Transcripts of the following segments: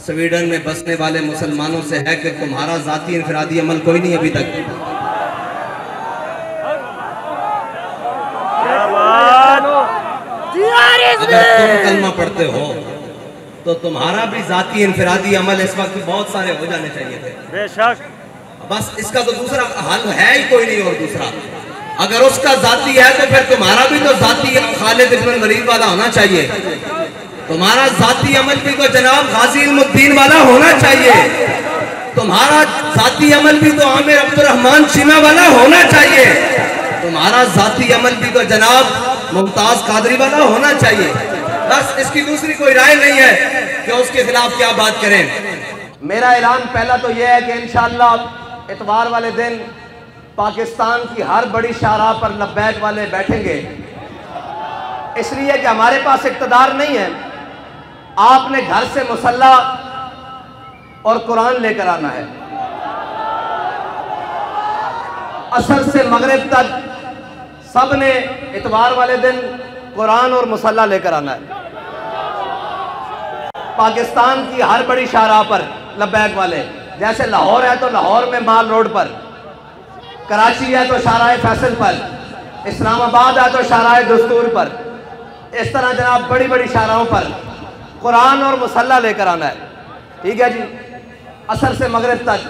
Sweden میں بسنے والے مسلمانوں سے ہے کہ تمہارا ذاتی انفرادی عمل کوئی نہیں ابھی تک. اگر تم کلمہ پڑھتے ہو تو تمہارا بھی ذاتی انفرادی عمل اس وقت بہت سارے ہو جانے چاہیے تھے. بے شک. بس اس کا تو دوسرا حل ہے ہی کوئی نہیں. اور دوسرا اگر اس کا ذاتی ہے تو پھر تمہارا بھی تو ذاتی خالد ابن الولید والا ہونا چاہیے. تمہارا ذاتی عمل بھی تو جناب غازی علم الدین والا ہونا چاہیے. تمہارا ذاتی عمل بھی تو عامر عبد الرحمن چیمہ والا ہونا چاہیے. تمہارا ذاتی عمل بھی تو جناب ممتاز قادری والا ہونا چاہیے. بس اس کی دوسری کوئی رائے نہیں ہے کہ اس کے خلاف کیا بات کریں. میرا اعلان پہلا تو یہ ہے کہ انشاءاللہ اتوار والے دن پاکستان کی ہر بڑی شاہراہ پر لبیک والے بیٹھیں گے. اس لیے کہ ہمارے پاس اقتدار نہیں ہے. آپ نے گھر سے مسلح اور قرآن لے کر آنا ہے. عصر سے مغرب تک سب نے اتوار والے دن قرآن اور مسلح لے کر آنا ہے. پاکستان کی ہر بڑی شاہراہ پر لبیک والے، جیسے لاہور ہے تو لاہور میں مال روڈ پر، کراچی ہے تو شاہراہ فیصل پر، اسلام آباد ہے تو شاہراہ دستور پر، اس طرح جناب بڑی بڑی شاہراہوں پر قرآن اور مسلح لے کر آنا ہے. ٹھیک ہے جی. عصر سے مغرب تک،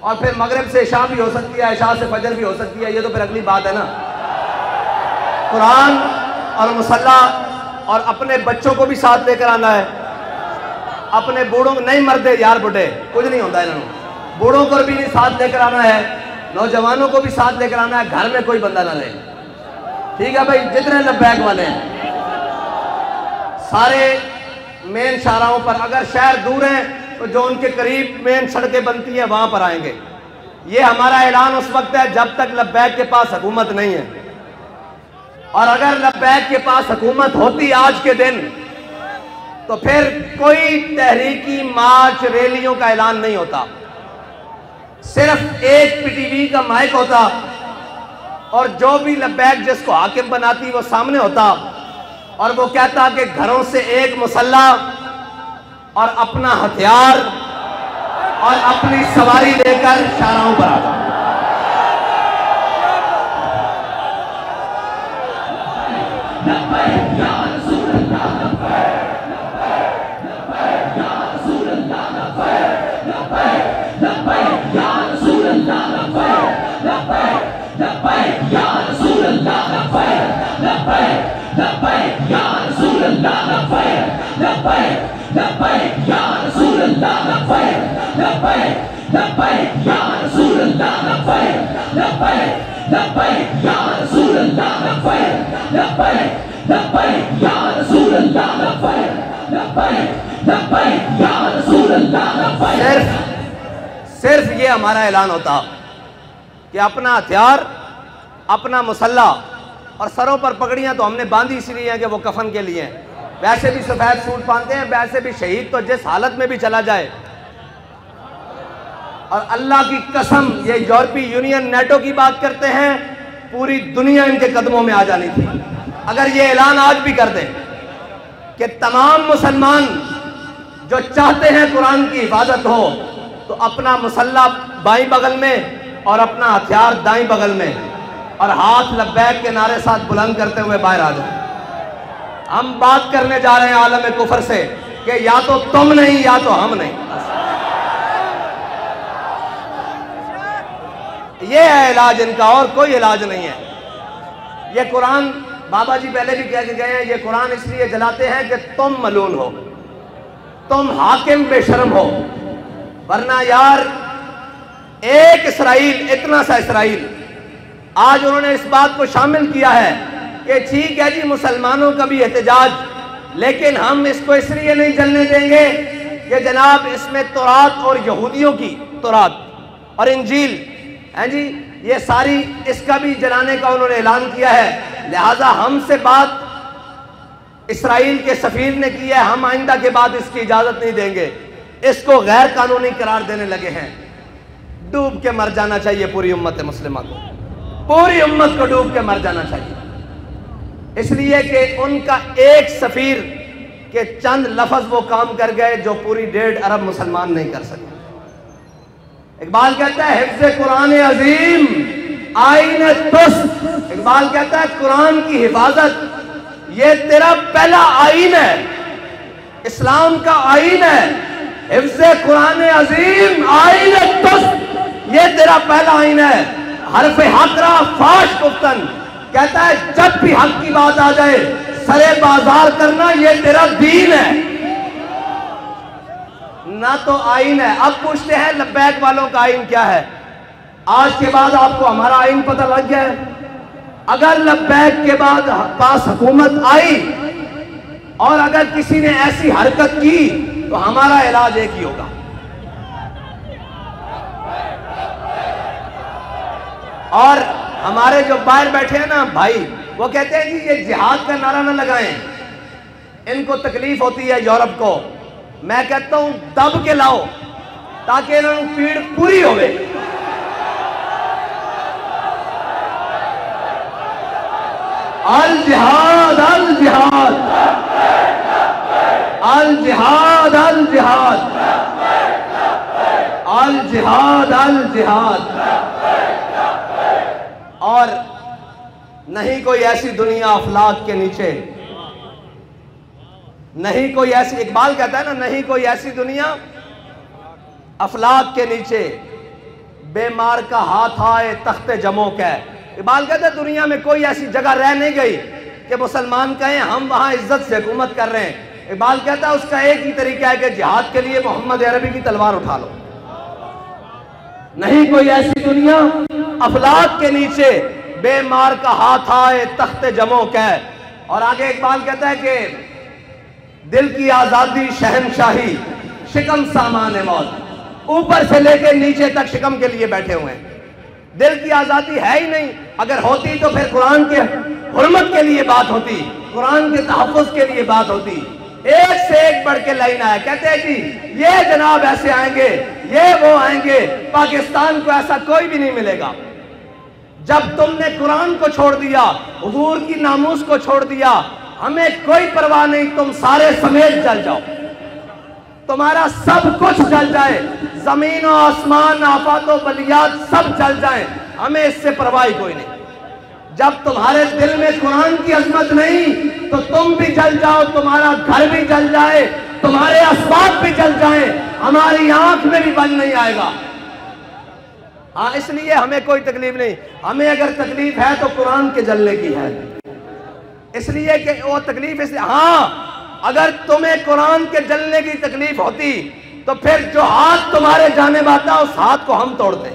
اور پھر مغرب سے عشاء بھی ہو سکتی ہے، عشاء سے فجر بھی ہو سکتی ہے. یہ تو پھر اگلی بات ہے نا. قرآن اور مسلح، اور اپنے بچوں کو بھی ساتھ لے کر آنا ہے. اپنے بوڑھوں کو نہیں، مردے یار بڑھے کچھ نہیں ہوتا انہوں نے. بوڑھوں کو بھی نہیں ساتھ لے کر آنا ہے، نوجوانوں کو بھی ساتھ لے کر آنا ہے. گھر میں کوئی بندہ نہ رہے. ٹھیک ہے بھائی. جتنے لبیک والے ہیں سارے مین شاہراہوں پر، اگر شہر دور ہیں تو جو ان کے قریب مین سڑکیں بنتی ہیں وہاں پر آئیں گے. یہ ہمارا اعلان اس وقت ہے جب تک لبیک کے پاس حکومت نہیں ہے. اور اگر لبیک کے پاس حکومت ہوتی آج کے دن تو پھر کوئی تحریکی مارچ ریلیوں کا اعلان نہیں ہوتا. صرف ایک پی ٹی وی کا مائک ہوتا اور جو بھی لبیک جس کو حاکم بناتی وہ سامنے ہوتا اور وہ کہتا کہ گھروں سے ایک مسلح اور اپنا ہتھیار اور اپنی سواری لے کر شاہراہوں پر آتا. صرف یہ ہمارا اعلان ہوتا کہ اپنا ہتھیار، اپنا مسلح، اور سروں پر پگڑیاں تو ہم نے باندھی اس لیے ہیں کہ وہ کفن کے لیے ہیں. ویسے بھی سفید سوٹ پہنتے ہیں، ویسے بھی شہید تو جس حالت میں بھی چلا جائے. اور اللہ کی قسم یہ یورپی یونین نیٹو کی بات کرتے ہیں، پوری دنیا ان کے قدموں میں آ جانی تھی. اگر یہ اعلان آج بھی کر دیں کہ تمام مسلمان جو چاہتے ہیں قرآن کی حفاظت ہو تو اپنا مسلح بائیں بغل میں اور اپنا ہتھیار دائیں بغل میں، اور ہاتھ لبیک کے نعرے ساتھ بلند کرتے ہوئے باہر آ جائیں. ہم بات کرنے جا رہے ہیں عالم کفر سے کہ یا تو تم نہیں یا تو ہم نہیں. یہ ہے علاج ان کا، اور کوئی علاج نہیں ہے. یہ قرآن بابا جی پہلے بھی کہہ کے گئے ہیں، یہ قرآن اس لیے جلاتے ہیں کہ تم ملعون ہو، تم حاکم بے شرم ہو. ورنہ یار ایک اسرائیل، اتنا سا اسرائیل، آج انہوں نے اس بات کو شامل کیا ہے کہ ٹھیک ہے جی مسلمانوں کا بھی احتجاج، لیکن ہم اس کو اس لیے نہیں جلنے دیں گے کہ جناب اس میں تورات اور یہودیوں کی تورات اور انجیل ہیں جی، یہ ساری اس کا بھی جلانے کا انہوں نے اعلان کیا ہے. لہٰذا ہم سے بات اسرائیل کے سفیر نے کی ہے، ہم آئندہ کے بعد اس کی اجازت نہیں دیں گے. اس کو غیر قانونی قرار دینے لگے ہیں. ڈوب کے مر جانا چاہیے پوری امت مسلمہ کو، پوری امت کو ڈوب کے مر جانا چاہیے. اس لیے کہ ان کا ایک سفیر کہ چند لفظ وہ کام کر گئے جو پوری 1.5 ارب مسلمان نہیں کر سکے۔ اقبال کہتا ہے حفظ قرآن عظیم آئین تست، اقبال کہتا ہے قرآن کی حفاظت یہ تیرا پہلا آئین ہے، اسلام کا آئین ہے۔ حفظ قرآن عظیم آئین تست، یہ تیرا پہلا آئین ہے۔ حرف حق را فاش گفتن، کہتا ہے جب بھی حق کی بات آ جائے سرے بازار کرنا یہ تیرا دین ہے، نہ تو آئین ہے۔ اب پوچھتے ہیں لبیک والوں کا آئین کیا ہے؟ آج کے بعد آپ کو ہمارا آئین پتہ لگ گیا ہے۔ اگر لبیک کے بعد پاس حکومت آئی اور اگر کسی نے ایسی حرکت کی تو ہمارا علاج ایک ہی ہوگا، اور ہمارے جو باہر بیٹھے ہیں نا بھائی، وہ کہتے ہیں جی یہ جہاد کا نعرہ نہ لگائیں، ان کو تکلیف ہوتی ہے یورپ کو۔ میں کہتا ہوں دب کے لاؤ تاکہ انہوں پیڑ پوری ہوئے۔ الجہاد الجہاد الجہاد الجہاد الجہاد الجہاد۔ اور نہیں کوئی ایسی دنیا افلاک کے نیچے، نہیں کوئی ایسی، اقبال کہتا ہے نا نہیں کوئی ایسی دنیا افلاک کے نیچے بے مار کا ہاتھ آئے تخت جموں کا۔ اقبال کہتا ہے دنیا میں کوئی ایسی جگہ رہ نہیں گئی کہ مسلمان کہیں ہم وہاں عزت سے حکومت کر رہے ہیں۔ اقبال کہتا ہے اس کا ایک ہی طریقہ ہے کہ جہاد کے لیے محمد عربی کی تلوار اٹھا لو۔ نہیں کوئی ایسی دنیا افلاک کے نیچے بے مار کا ہاتھ آئے تخت جموں کا۔ اور آگے اقبال کہتا ہے کہ دل کی آزادی شہنشاہی شکم سامان موت، اوپر سے لے کے نیچے تک شکم کے لیے بیٹھے ہوئے ہیں۔ دل کی آزادی ہے ہی نہیں، اگر ہوتی تو پھر قرآن کے حرمت کے لیے بات ہوتی، قرآن کے تحفظ کے لیے بات ہوتی۔ ایک سے ایک بڑھ کے لائن آیا، کہتے ہیں جی یہ جناب ایسے آئیں گے، یہ وہ آئیں گے، پاکستان کو ایسا کوئی بھی نہیں ملے گا۔ جب تم نے قرآن کو چھوڑ دیا، حضور کی ناموس کو چھوڑ دیا، ہمیں کوئی پرواہ نہیں، تم سارے سمیت جل جاؤ، تمہارا سب کچھ جل جائے، زمین و آسمان آفات و بلیات سب جل جائیں، ہمیں اس سے پرواہ کوئی نہیں۔ جب تمہارے دل میں قرآن کی عظمت نہیں تو تم بھی جل جاؤ، تمہارا گھر بھی جل جائے، تمہارے اسباب بھی جل جائیں، ہماری آنکھ میں بھی بل نہیں آئے گا۔ ہاں اس لیے ہمیں کوئی تکلیف نہیں، ہمیں اگر تکلیف ہے تو قرآن کے جلنے کی ہے، اس لیے کہ وہ تکلیف اس لیے، ہاں اگر تمہیں قرآن کے جلنے کی تکلیف ہوتی تو پھر جو ہاتھ تمہارے جانب آتا اس ہاتھ کو ہم توڑتے،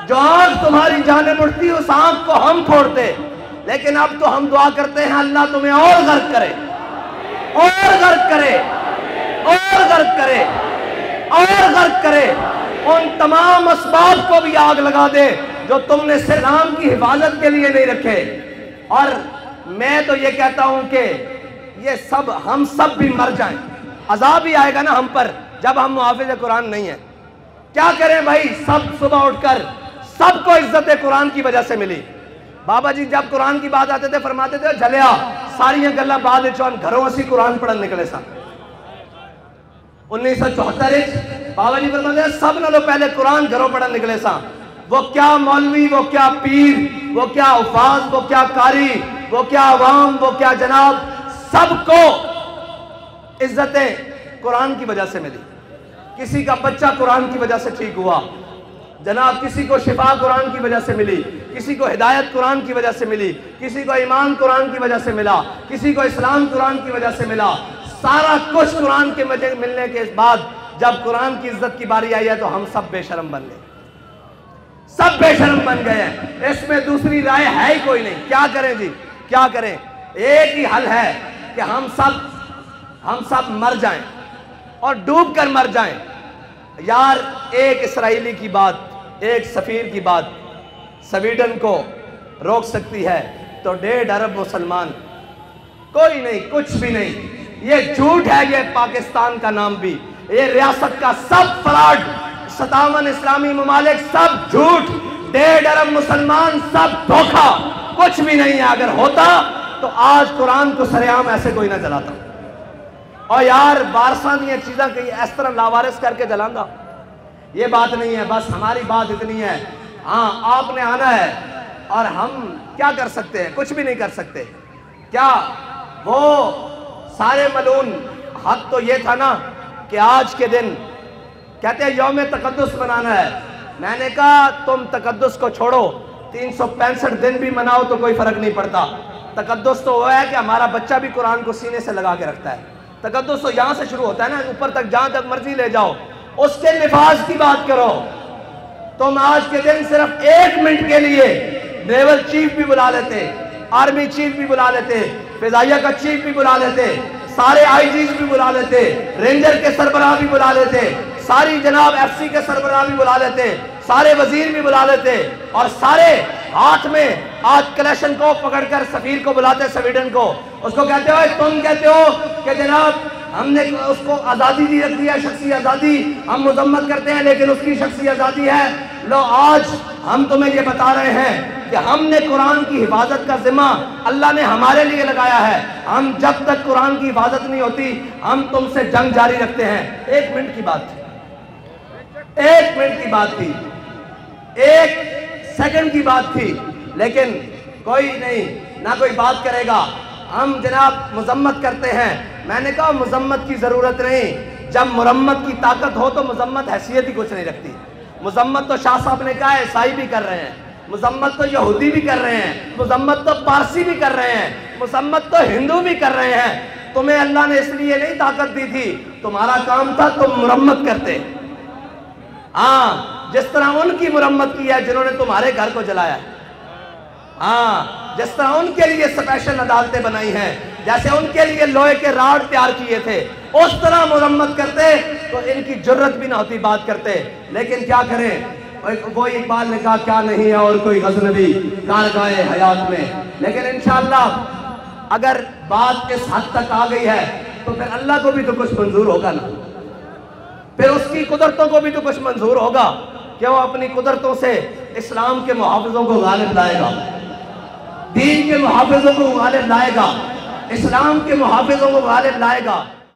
جو آنکھ تمہاری جانب اٹھتی اس آنکھ کو ہم پھوڑتے۔ لیکن اب تو ہم دعا کرتے ہیں اللہ تمہیں اور غرق کرے، اور غرق کرے، اور غرق کرے، اور غرق کرے، ان تمام اسباب کو بھی آگ لگا دے جو تم نے اسلام کی حفاظت کے لیے نہیں رکھے۔ اور میں تو یہ کہتا ہوں کہ یہ سب ہم سب بھی مر جائیں، عذاب ہی آئے گا نا ہم پر جب ہم محافظ قرآن نہیں ہیں۔ کیا کریں بھائی، سب صبح اٹھ کر سب کو عزت قرآن کی وجہ سے ملی۔ بابا جی جب قرآن کی بات آتے تھے فرماتے تھے جلیا ساریاں گلہ بعد چون گھروں اسی قرآن پڑھن نکلے سن۔ 1974 بابا جی فرماتے ہیں سب نالوں پہلے قرآن گھروں پڑھن نکلے سن۔ وہ کیا مولوی، وہ کیا پیر، وہ کیا حفاظ، وہ کیا قاری، وہ کیا عوام، وہ کیا جناب، سب کو عزتیں قرآن کی وجہ سے ملی۔ کسی کا بچہ قرآن کی وجہ سے ٹھیک ہوا جناب، کسی کو شفا قرآن کی وجہ سے ملی، کسی کو ہدایت قرآن کی وجہ سے ملی، کسی کو ایمان قرآن کی وجہ سے ملا، کسی کو اسلام قرآن کی وجہ سے ملا۔ سارا کچھ قرآن کے ملنے کے بعد جب قرآن کی عزت کی باری آئی ہے تو ہم سب بے شرم بن گئے، سب بے شرم بن گئے ہیں۔ اس میں دوسری رائے ہے ہی کوئی نہیں۔ کیا کریں جی، کیا کریں؟ ایک ہی حل ہے کہ ہم سب مر جائیں اور ڈوب کر مر جائیں۔ یار ایک اسرائیلی کی بات، ایک سفیر کی بات سویڈن کو روک سکتی ہے تو 1.5 ارب مسلمان کوئی نہیں، کچھ بھی نہیں۔ یہ جھوٹ ہے، یہ پاکستان کا نام بھی، یہ ریاست کا سب فراڈ، 57 اسلامی ممالک سب جھوٹ، 1.5 ارب مسلمان سب دھوکہ، کچھ بھی نہیں ہے۔ اگر ہوتا تو تو آج قرآن کو سرعام ایسے کوئی نہ جلاتا. اور یار وارثاں دیا چیزاں کہ اس طرح لاوارث کر کے جلانا یہ بات نہیں ہے. بس ہماری بات اتنی ہے, ہاں آپ نے آنا ہے اور ہم کیا کر سکتے ہیں؟ کچھ بھی نہیں کر سکتے. کیا وہ سارے ملعون حق تو یہ تھا نا کہ آج کے دن کہتے ہیں یوم تقدس منانا ہے. میں نے کہا تم تقدس کو چھوڑو, 365 دن بھی مناؤ تو کوئی فرق نہیں پڑتا. تقدس تو وہ ہے کہ ہمارا بچہ بھی قرآن کو سینے سے لگا کے رکھتا ہے. تقدس تو یہاں سے شروع ہوتا ہے نا, اوپر تک جہاں تک مرضی لے جاؤ. اس کے نفاذ کی بات کرو. تم آج کے دن صرف 1 منٹ کے لیے نیول چیف بھی بلا لیتے, آرمی چیف بھی بلا لیتے, فضائیہ کا چیف بھی بلا لیتے, سارے آئی جیز بھی بلا لیتے, رینجر کے سربراہ بھی بلا لیتے, ساری جناب ایف سی کے سربراہ بھی بلا لیتے, سارے وزیر بھی بلا لیتے, اور سارے ہاتھ میں آج کلیشن کو پکڑ کر سفیر کو بلاتے سویڈن کو. اس کو کہتے ہو تم کہتے ہو کہ جناب ہم نے اس کو آزادی دی رکھی ہے, شخصی آزادی, ہم مذمت کرتے ہیں لیکن اس کی شخصی آزادی ہے. لو آج ہم تمہیں یہ بتا رہے ہیں کہ ہم نے قرآن کی حفاظت کا ذمہ اللہ نے ہمارے لیے لگایا ہے. ہم جب تک قرآن کی حفاظت نہیں ہوتی ہم تم سے جنگ جاری رکھتے ہیں. 1 منٹ کی بات تھی, 1 منٹ کی بات تھی, 1 سیکنڈ کی بات تھی, لیکن کوئی نہیں, نہ کوئی بات کرے گا. ہم جناب مذمت کرتے ہیں. میں نے کہا مذمت کی ضرورت نہیں, جب مرمت کی طاقت ہو تو مذمت حیثیت ہی کچھ نہیں رکھتی. مذمت تو شاہ صاحب نے کہا ہے عیسائی بھی کر رہے ہیں, مذمت تو یہودی بھی کر رہے ہیں, مذمت تو پارسی بھی کر رہے ہیں, مذمت تو ہندو بھی کر رہے ہیں. تمہیں اللہ نے اس لیے نہیں طاقت دی تھی, تمہارا کام تھا تم مرمت کرتے. ہاں جس طرح ان کی مرمت کی ہے جنہوں نے تمہارے گھر کو جلایا ہے. ہاں جس طرح ان کے لیے اسپیشل عدالتیں بنائی ہیں, جیسے ان کے لیے لوہے کے راڈ تیار کیے تھے, اس طرح مرمت کرتے تو ان کی جرت بھی نہ ہوتی بات کرتے. لیکن کیا کریں, وہ اقبال نے کہا کیا نہیں ہے اور کوئی غزنوی کارگاہ حیات میں. لیکن انشاءاللہ اگر بات اس حد تک آ گئی ہے تو پھر اللہ کو بھی تو کچھ منظور ہوگا نا, پھر اس کی قدرتوں کو بھی تو کچھ منظور ہوگا کہ وہ اپنی قدرتوں سے اسلام کے محافظوں کو غالب لائے گا, دین کے محافظوں کو غالب لائے گا, اسلام کے محافظوں کو غالب لائے گا.